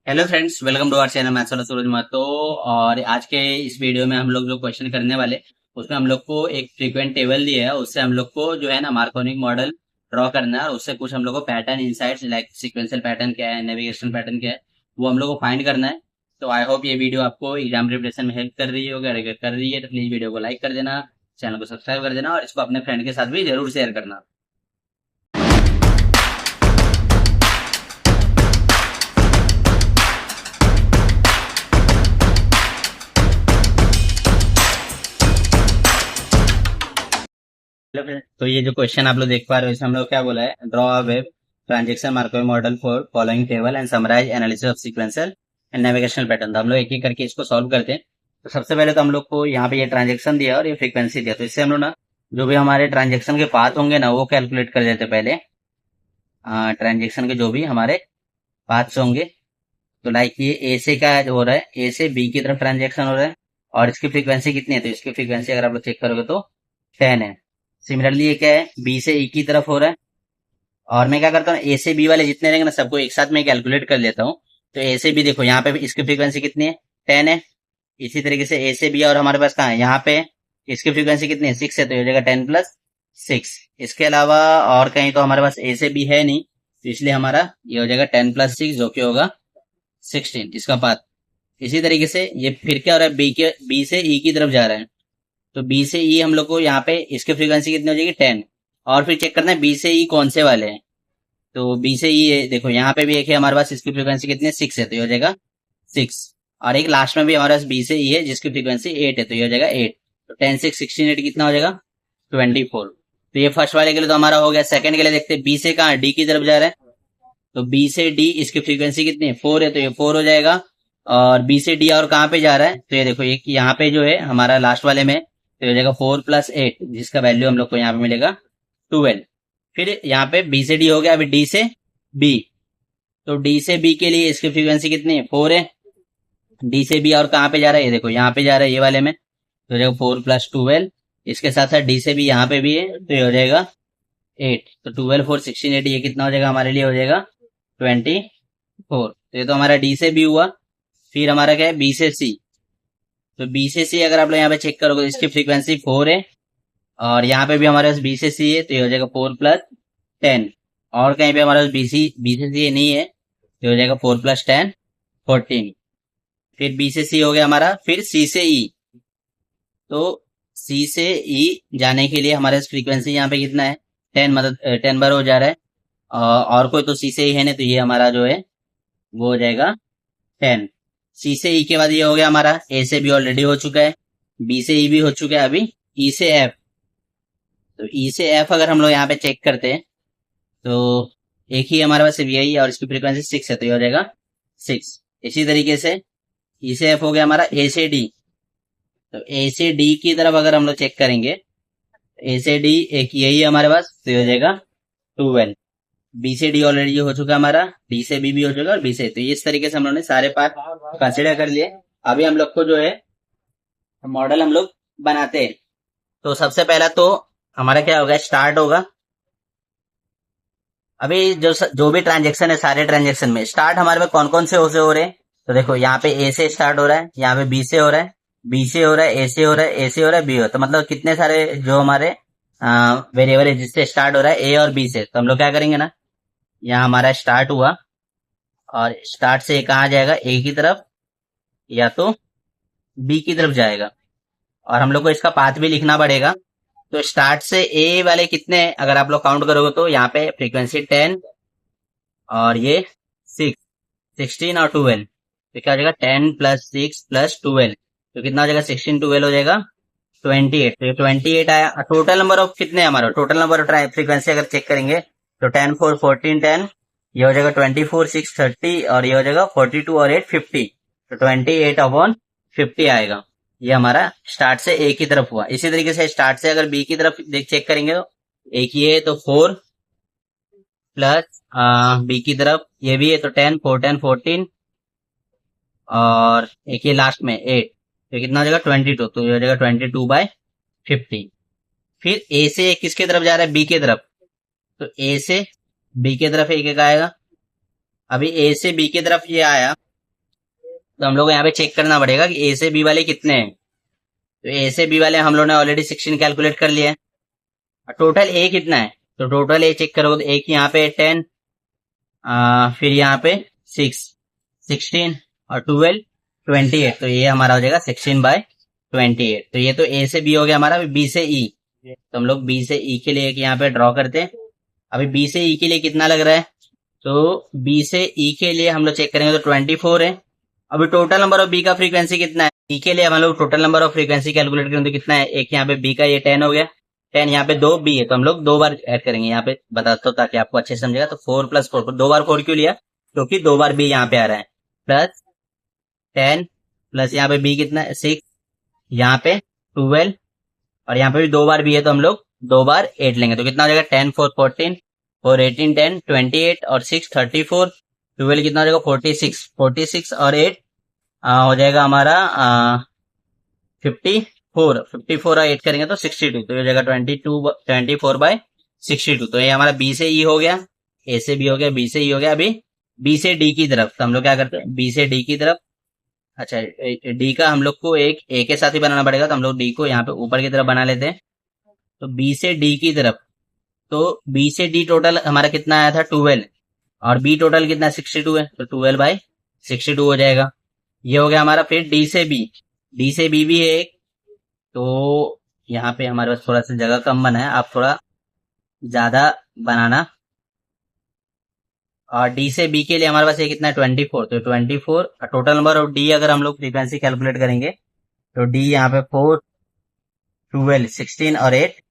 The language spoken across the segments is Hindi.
Hello friends, welcome to our channel maths वाला सूरज महतो। और आज के इस वीडियो में हम लोग जो क्वेश्चन करने वाले उसमें हम लोग को एक फ्रीक्वेंट टेबल दिया है। उससे हम लोग को जो है ना मार्कोनिक मॉडल ड्रॉ करना है और उससे कुछ हम लोग को pattern insights like sequential pattern क्या है, नेविगेशन पैटर्न क्या है, वो हम लोग को फाइंड करना है। तो आई होप ये वीडियो आपको एग्जाम प्रिपरेशन में हेल्प कर रही होगी। अगर कर रही है तो प्लीज वीडियो को लाइक कर देना, चैनल को सब्सक्राइब कर देना और इसको अपने फ्रेंड के साथ भी जरूर शेयर करना। हेलो फ्रेंड, तो ये जो क्वेश्चन आप लोग देख पा रहे हो इसमें हम लोग क्या बोला है, draw a web transaction Markov model for following table and summarise analysis of sequential and navigational pattern. तो हम लोग एक एक करके इसको सॉल्व करते हैं। तो सबसे पहले तो हम लोग को यहाँ पे ये ट्रांजेक्शन दिया और ये फ्रीक्वेंसी दिया, तो इससे हम लोग ना जो भी हमारे ट्रांजेक्शन के पाथ होंगे ना वो कैलकुलेट कर देते पहले। ट्रांजेक्शन के जो भी हमारे पाथ्स होंगे, तो लाइक ये ए से क्या हो रहा है, ए से बी की तरफ ट्रांजेक्शन हो रहा है और इसकी फ्रीक्वेंसी कितनी है, तो इसकी फ्रीक्वेंसी अगर आप लोग चेक करोगे तो 10 है। सिमिलरली ये क्या है, बी से ई की तरफ हो रहा है और मैं क्या करता हूँ ए से बी वाले जितने रहेंगे ना सबको एक साथ में कैलकुलेट कर लेता हूँ। तो ए से बी देखो यहाँ पे इसकी फ्रीक्वेंसी कितनी है, 10 है। इसी तरीके से ए से बी और हमारे पास कहाँ है, यहाँ पे इसकी फ्रीक्वेंसी कितनी है, 6 है, तो ये हो जाएगा 10+6। इसके अलावा और कहीं तो हमारे पास ए से बी है नहीं, तो इसलिए हमारा ये हो जाएगा 10+6 जो कि होगा 16 इसका पाथ। इसी तरीके से ये फिर क्या हो रहा है, बी से ई की तरफ जा रहा है, तो बी से ई हम लोग को यहाँ पे इसकी फ्रीक्वेंसी कितनी हो जाएगी, 10। और फिर चेक करना है बी से ई कौन से वाले हैं, तो बी से ई देखो यहाँ पे भी एक है हमारे पास, इसकी फ्रीक्वेंसी कितनी है, 6 है, तो ये हो जाएगा 6। और एक लास्ट में भी हमारे पास बी से ई है जिसकी फ्रीक्वेंसी 8 है, तो ये हो जाएगा 8। तो 10 6 16 8 कितना हो जाएगा, 24। तो ये फर्स्ट वाले के लिए तो हमारा हो गया। सेकंड के लिए देखते हैं बी से कहाँ डी की तरफ जा रहा है, तो बी से डी इसकी फ्रीक्वेंसी कितनी है, 4 है, तो ये 4 हो जाएगा। और बी से डी और कहाँ पे जा रहा है, तो ये देखो एक यहाँ पे जो है हमारा लास्ट वाले में, तो ये हो जाएगा 4+8 जिसका वैल्यू हम लोग को यहाँ पे मिलेगा 12। फिर यहाँ पे बी से डी हो गया, अभी डी से बी, तो डी से बी के लिए इसकी फ्रीक्वेंसी कितनी है, 4 है। डी से बी और कहाँ पे जा रहा है, ये देखो यहाँ पे जा रहा है ये वाले में, तो हो जाएगा 4+12। इसके साथ साथ डी से बी यहाँ पे भी है, तो ये हो जाएगा 8। तो 12 4 16 8 ये कितना हो जाएगा हमारे लिए, हो जाएगा 24। तो ये तो हमारा डी से बी हुआ। फिर हमारा क्या है, बी से सी। तो बी से सी अगर आप लोग यहाँ पे चेक करोगे इसकी फ्रीक्वेंसी 4 है और यहाँ पे भी हमारे पास बी से सी है, तो ये हो जाएगा 4+10। और कहीं पे हमारे पास बी से सी नहीं है, तो हो जाएगा 4+10 14। फिर बी से सी हो गया हमारा। फिर सी से ई, तो सी से ई जाने के लिए हमारे पास फ्रीक्वेंसी यहाँ पे कितना है, 10, मतलब 10 बार हो जा रहा है। और कोई तो सी से ई है नहीं, तो ये हमारा जो है वो हो जाएगा 10। सी से ई के बाद ये हो गया हमारा, ए से बी ऑलरेडी हो चुका है, बी से ई भी हो चुका है, अभी ई से एफ। तो ई से एफ अगर हम लोग यहाँ पे चेक करते हैं तो एक ही हमारे पास वी आई है और इसकी फ्रीक्वेंसी 6 है, तो ये हो जाएगा 6। इसी तरीके से ई से एफ हो गया हमारा। ए से डी, तो ए से डी की तरफ अगर हम लोग चेक करेंगे, ए से डी एक यही है हमारे पास, तो ये हो जाएगा 12। बी से डी ऑलरेडी हो चुका हमारा, डी से बी भी हो चुका और बी से, तो इस तरीके से हम लोग ने सारे पार्ट कंसिडर कर लिए। अभी हम लोग को जो है मॉडल हम लोग बनाते हैं। तो सबसे पहला तो हमारा क्या होगा, स्टार्ट होगा। अभी जो भी ट्रांजेक्शन है, सारे ट्रांजेक्शन में स्टार्ट हमारे पे कौन कौन से हो रहे हैं, तो देखो यहाँ पे ए से स्टार्ट हो रहा है, यहाँ पे बी से हो रहा है, बी से हो रहा है, ए से हो रहा है, ए से हो रहा है, बी हो, तो मतलब कितने सारे जो हमारे वेरिएबल है जिससे स्टार्ट हो रहा है ए और बी से। तो हम लोग क्या करेंगे ना, यहाँ हमारा स्टार्ट हुआ और स्टार्ट से कहाँ जाएगा, ए की तरफ या तो बी की तरफ जाएगा। और हम लोग को इसका पाथ भी लिखना पड़ेगा। तो स्टार्ट से ए वाले कितने हैं, अगर आप लोग काउंट करोगे तो यहाँ पे फ्रीक्वेंसी 10 और ये 6, 16 और 12, तो क्या हो जाएगा 10+6+12, तो कितना हो जाएगा 16 12 हो जाएगा 28। तो ये 28 आया। टोटल नंबर ऑफ कितने हैं हमारा, टोटल नंबर ऑफ फ्रीक्वेंसी अगर चेक करेंगे तो 10 4 14 10, ये हो जाएगा 24 6 30 और ये हो जाएगा 42 और 8 50, तो 28/50 आएगा। ये हमारा स्टार्ट से ए की तरफ हुआ। इसी तरीके से स्टार्ट से अगर बी की तरफ देख चेक करेंगे तो एक ये है, तो 4 प्लस बी की तरफ ये भी है, तो 10 4 10 14 और एक ये लास्ट में 8, तो कितना हो जाएगा 22, तो ये हो जाएगा 22/50। फिर ए से किसके तरफ जा रहा है, बी की तरफ, तो ए से बी की तरफ एक एक आएगा। अभी ए से बी की तरफ ये आया, तो हम लोग को यहाँ पे चेक करना पड़ेगा कि ए से बी वाले कितने हैं। तो ए से बी वाले हम लोग ने ऑलरेडी 16 कैलकुलेट कर लिया है। टोटल ए कितना है, तो टोटल ए चेक करोगे तो एक यहाँ पे 10, फिर यहाँ पे 6, 16 और 12, 28। तो ये हमारा हो जाएगा 16/28। तो ये तो ए से बी हो गया हमारा। बी से ई, तो हम लोग बी से ई के लिए एक यहाँ पे ड्रॉ करते हैं। अभी बी से ई के लिए कितना लग रहा है, तो बी से ई के लिए हम लोग चेक करेंगे तो 24 है। अभी टोटल नंबर ऑफ बी का फ्रीक्वेंसी कितना है, ई के लिए हम लोग total number of frequency calculate करेंगे तो कितना है, एक यहाँ पे बी का ये 10 हो गया, 10 यहाँ पे 2 बी है तो हम लोग 2 बार ऐड करेंगे। यहाँ पे बताता हूँ ताकि आपको अच्छे से समझेगा। तो 4 + 4, 2 बार 4 क्यों लिया, क्योंकि 2 बार बी यहाँ पे आ रहा है। प्लस 10 प्लस यहाँ पे बी कितना है 6, यहाँ पे 12 और यहाँ पे भी 2 बार बी है तो हम लोग 2 बार 8 लेंगे। तो कितना हो जाएगा 10 4 14, 4 18 10 28 और 6 34, 12 कितना हो जाएगा 46, 46 और 8 हो जाएगा हमारा 54, 54 और 8 करेंगे तो 62। तो ये हो जाएगा 24/62। तो ये हमारा बी से ई हो गया, ए से बी हो गया, बी से ई हो गया। अभी बी से डी की तरफ, तो हम लोग क्या करते हैं, बी से डी की तरफ। अच्छा, डी का हम लोग को एक ए के साथ ही बनाना पड़ेगा, तो हम लोग डी को यहाँ पे ऊपर की तरफ बना लेते हैं। तो बी से डी की तरफ, तो बी से डी टोटल हमारा कितना आया था 12, और बी टोटल कितना 62 है, तो 12/62 हो जाएगा। ये हो गया हमारा। फिर डी से बी, डी से बी भी है एक, तो यहाँ पे हमारे पास थोड़ा सा जगह कम बना है, आप थोड़ा ज्यादा बनाना। और डी से बी के लिए हमारे पास ये कितना है 24, तो 24 टोटल नंबर ऑफ डी अगर हम लोग फ्रीक्वेंसी कैलकुलेट करेंगे तो डी यहाँ पे 4 12 16 और 8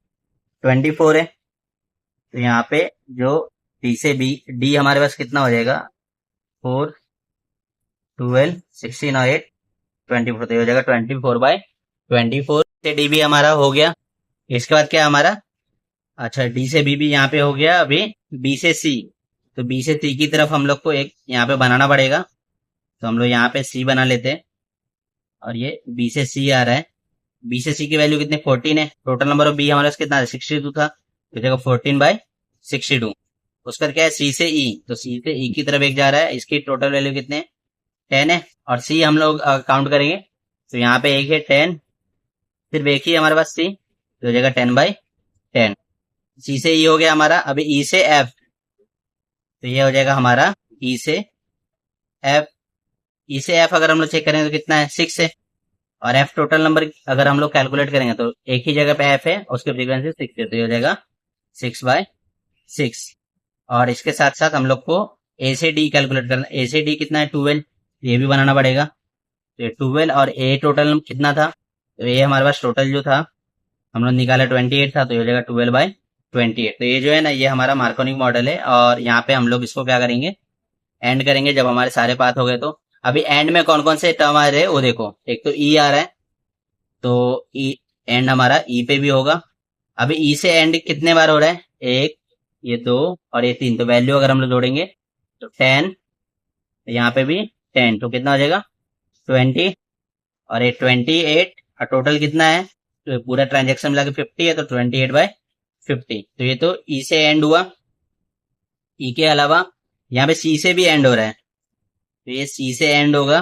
24 है। तो यहाँ पे जो डी से बी, डी हमारे पास कितना हो जाएगा 4 12 16 और 8 24। तो ये हो जाएगा 24/24 से डी भी हमारा हो गया। इसके बाद क्या हमारा, अच्छा डी से बी भी यहाँ पे हो गया। अभी बी से सी, तो बी से सी की तरफ हम लोग को एक यहाँ पे बनाना पड़ेगा। तो हम लोग यहाँ पे सी बना लेते हैं, और ये बी से सी आ रहा है। बी से सी की वैल्यू कितनी 14 है। टोटल नंबर ऑफ बी हमारे पास कितना 62 था, तो जगह 14/62। उसका क्या है सी से ई, तो सी से ई की तरफ एक जा रहा है, इसकी टोटल वैल्यू कितने 10 है। और सी हम लोग काउंट करेंगे तो यहाँ पे एक है 10, सिर्फ एक ही हमारे पास सी, तो जगह 10/10। सी से ई हो गया हमारा। अभी ई से एफ, तो ये हो जाएगा हमारा ई से एफ। ई से एफ अगर हम लोग चेक करेंगे तो कितना है 6 है, और एफ टोटल नंबर अगर हम लोग कैलकुलेट करेंगे तो एक ही जगह पे एफ है, उसकी फ्रीक्वेंसी 6 है, तो ये हो जाएगा 6/6। और इसके साथ साथ हम लोग को ए से डी कैलकुलेट करना। ए से डी कितना है 12, ये भी बनाना पड़ेगा। तो ये 12 और ए टोटल कितना था, तो ये हमारे पास टोटल जो था हम लोग निकाला 28 था, तो ये हो जाएगा 12/28। तो ये जो है ना, ये हमारा मार्कोनिक मॉडल है। और यहाँ पे हम लोग इसको क्या करेंगे, एंड करेंगे जब हमारे सारे पाथ हो गए। तो अभी एंड में कौन कौन से टर्म आ रहे हैं वो देखो। एक तो ई आ रहा है, तो ई एंड हमारा ई पे भी होगा। अभी ई से एंड कितने बार हो रहा है, एक, ये 2 और ये 3। तो वैल्यू अगर हम लोग जोड़ेंगे तो 10, यहाँ पे भी 10, तो कितना हो जाएगा 20 और ये 28। और टोटल कितना है, तो पूरा ट्रांजेक्शन मिला के 50 है, तो 28/50। तो ये तो ई से एंड हुआ। ई के अलावा यहाँ पे सी से भी एंड हो रहा है, तो ये सी से एंड होगा।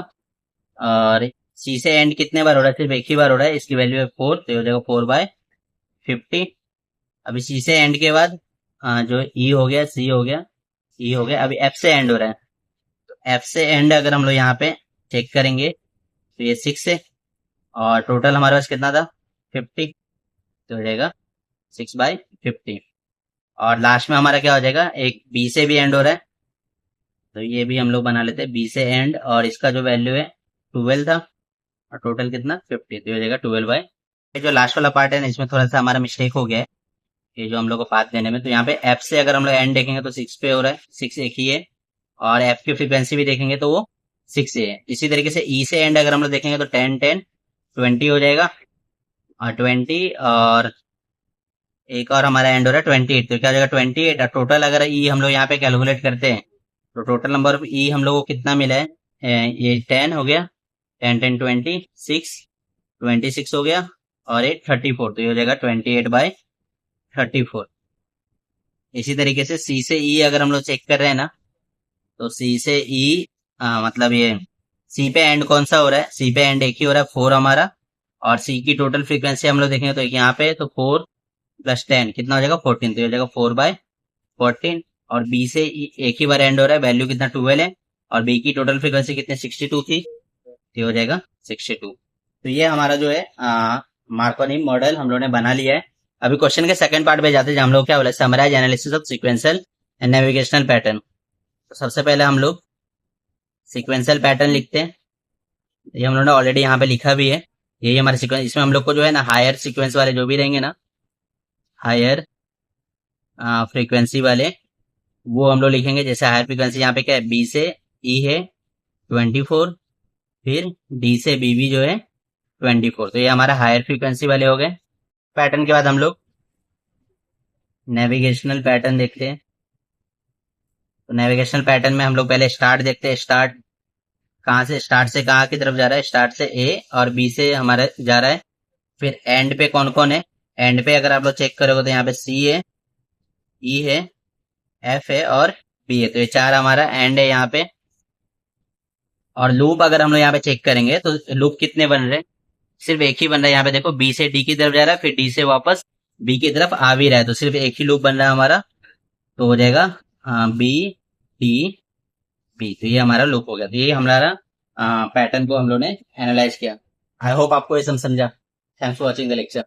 और सी से एंड कितने बार हो रहा है, सिर्फ एक ही बार हो रहा है, इसकी वैल्यू है 4, तो ये हो जाएगा 4/50। अभी सी से एंड के बाद जो ई हो गया, सी हो गया, ई हो गया। अभी एफ से एंड हो रहा है, तो एफ से एंड अगर हम लोग यहाँ पे चेक करेंगे तो ये 6 है, और टोटल हमारे पास कितना था 50, तो हो जाएगा 6/50। और लास्ट में हमारा क्या हो जाएगा, एक बी से भी एंड हो रहा है, तो ये भी हम लोग बना लेते हैं बी से एंड। और इसका जो वैल्यू है 12 था, और टोटल कितना 50, तो ये हो जाएगा 12 ये जो लास्ट वाला पार्ट है ना, इसमें थोड़ा सा हमारा मिस्टेक हो गया है, ये जो हम लोग को पाथ देने में। तो यहाँ पे एफ से अगर हम लोग एंड देखेंगे तो 6 पे हो रहा है, 6 एक ही है। और एफ की फ्रीक्वेंसी भी देखेंगे तो वो 6 है। इसी तरीके से ई से एंड अगर हम लोग देखेंगे तो 10 10 20 हो जाएगा, और 20 और एक और हमारा एंड हो रहा है 28, तो क्या हो जाएगा 28। और टोटल अगर ई हम लोग यहाँ पे कैलकुलेट करते हैं तो टोटल नंबर ऑफ ई हम लोग को कितना मिला है, ये 10 हो गया, 10 10 26 हो गया, और एक 34, तो ये हो जाएगा 28/34। इसी तरीके से सी से ई अगर हम लोग चेक कर रहे हैं ना, तो सी से ई मतलब ये सी पे एंड कौन सा हो रहा है, सी पे एंड एक ही हो रहा है 4 हमारा, और सी की टोटल फ्रीक्वेंसी हम लोग देखेंगे तो एक यहाँ पे तो 4 + 10 कितना हो जाएगा 14, तो ये हो जाएगा 4/14। और बी से एक ही बार एंड हो रहा है, वैल्यू कितना 12 है, और बी की टोटल फ्रीक्वेंसी कितनी 62 थी, ये हो जाएगा 62। तो ये हमारा जो है मार्कोनी मॉडल हम लोग ने बना लिया है। अभी क्वेश्चन के सेकंड पार्ट पे जाते हैं, जहाँ हम लोग क्या बोला, summarise analysis of sequential and navigational pattern. तो सबसे पहले हम लोग सीक्वेंशियल पैटर्न लिखते हैं। ये हम लोग ने ऑलरेडी यहाँ पे लिखा भी है, यही हमारा सीक्वेंस। इसमें हम लोग को जो है ना हायर सीक्वेंस वाले जो भी रहेंगे ना, हायर फ्रीक्वेंसी वाले, वो हम लोग लिखेंगे। जैसे हायर फ्रीक्वेंसी यहाँ पे क्या है, बी से ई है 24, फिर डी से बी भी जो है 24, तो ये हमारा हायर फ्रीक्वेंसी वाले हो गए। पैटर्न के बाद हम लोग नेविगेशनल पैटर्न देखते हैं। तो नेविगेशनल पैटर्न में हम लोग पहले स्टार्ट देखते हैं। स्टार्ट कहाँ से, स्टार्ट से कहाँ की तरफ जा रहा है, स्टार्ट से ए और बी से हमारा जा रहा है। फिर एंड पे कौन कौन है, एंड पे अगर आप लोग चेक करोगे तो यहाँ पे सी है, ई है, एफ है और बी है, तो ये 4 हमारा एंड है यहाँ पे। और लूप अगर हम लोग यहाँ पे चेक करेंगे तो लूप कितने बन रहे हैं, सिर्फ एक ही बन रहा है। यहाँ पे देखो बी से डी की तरफ जा रहा है, फिर डी से वापस बी की तरफ आ भी रहा है, तो सिर्फ एक ही लूप बन रहा है हमारा, तो हो जाएगा बी डी बी। तो ये हमारा लूप हो गया। तो ये हमारा पैटर्न को हम लोग ने एनालाइज किया। आई होप आपको ये सब समझा। Thanks for watching the lecture.